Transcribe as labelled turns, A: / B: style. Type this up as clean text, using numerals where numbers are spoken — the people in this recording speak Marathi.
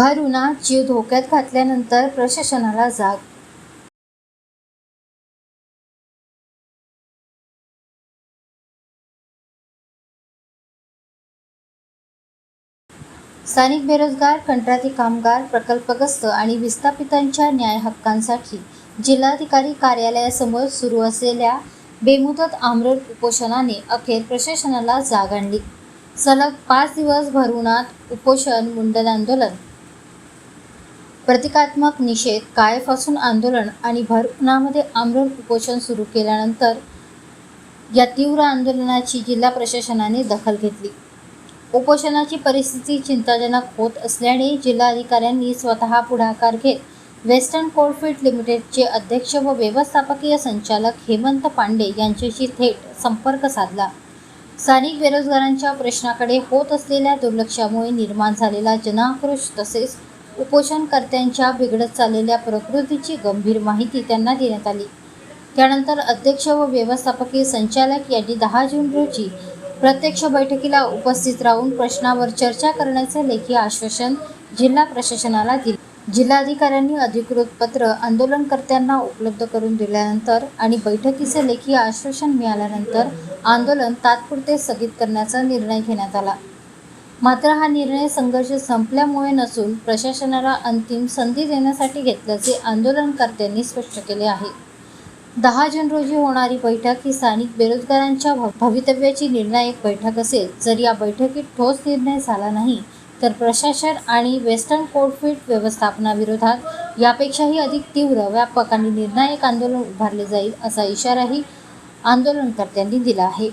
A: भर उन्हात जीव धोक्यात घातल्यानंतर प्रशासनाला जाग। स्थानिक बेरोजगार, कंत्राटी कामगार, प्रकल्पग्रस्त आणि विस्थापितांच्या न्याय हक्कांसाठी जिल्हाधिकारी कार्यालयासमोर सुरू असलेल्या बेमुदत आमरण उपोषणाने अखेर प्रशासनाला जाग आणली। सलग 5 दिवस भर उन्हात उपोषण, मुंडन आंदोलन, प्रतिकात्मक निषेध, काळेफासून आंदोलन आणि भर उन्हामध्ये आमरण उपोषण सुरू केल्यानंतर या तीव्र आंदोलनाची जिल्हा प्रशासनाने दखल घेतली। उपोषणाची परिस्थिती चिंताजनक होत असल्याने जिल्हाधिकाऱ्यांनी स्वतः पुढाकार घेत वेस्टर्न कोलफील्ड लिमिटेडचे अध्यक्ष व व्यवस्थापकीय संचालक हेमंत पांडे यांच्याशी थेट संपर्क साधला। स्थानिक बेरोजगारांच्या प्रश्नाकडे होत असलेल्या दुर्लक्षामुळे निर्माण झालेला जनाक्रोश तसेच उपोषणकर्त्यांच्या बिघडत चाललेल्या प्रकृतीची गंभीर माहिती त्यांना देण्यात आली। त्यानंतर अध्यक्ष व व्यवस्थापकीय संचालक यांनी 10 जून रोजी प्रत्यक्ष बैठकीला उपस्थित राहून प्रश्नावर चर्चा करण्याचे लेखी आश्वासन जिल्हा प्रशासनाला दिले। जिल्हाधिकाऱ्यांनी अधिकृत पत्र आंदोलनकर्त्यांना उपलब्ध करून दिल्यानंतर आणि बैठकीचे लेखी आश्वासन मिळाल्यानंतर आंदोलन तात्पुरते स्थगित करण्याचा निर्णय घेण्यात आला। मात्र हा निर्णय संघर्ष संपल्यामुळे नसून प्रशासनाला अंतिम संधी देण्यासाठी घेतल्याचे आंदोलनकर्त्यांनी स्पष्ट केले आहे। 10 जून रोजी होणारी बैठक ही स्थानिक बेरोजगारांच्या भवितव्याची निर्णायक बैठक असेल। जर या बैठकीत ठोस निर्णय झाला नाही तर प्रशासन आणि वेस्टर्न कोलफील्ड व्यवस्थापनाविरोधात यापेक्षाही अधिक तीव्र, व्यापक आणि निर्णायक आंदोलन उभारले जाईल असा इशाराही आंदोलनकर्त्यांनी दिला आहे।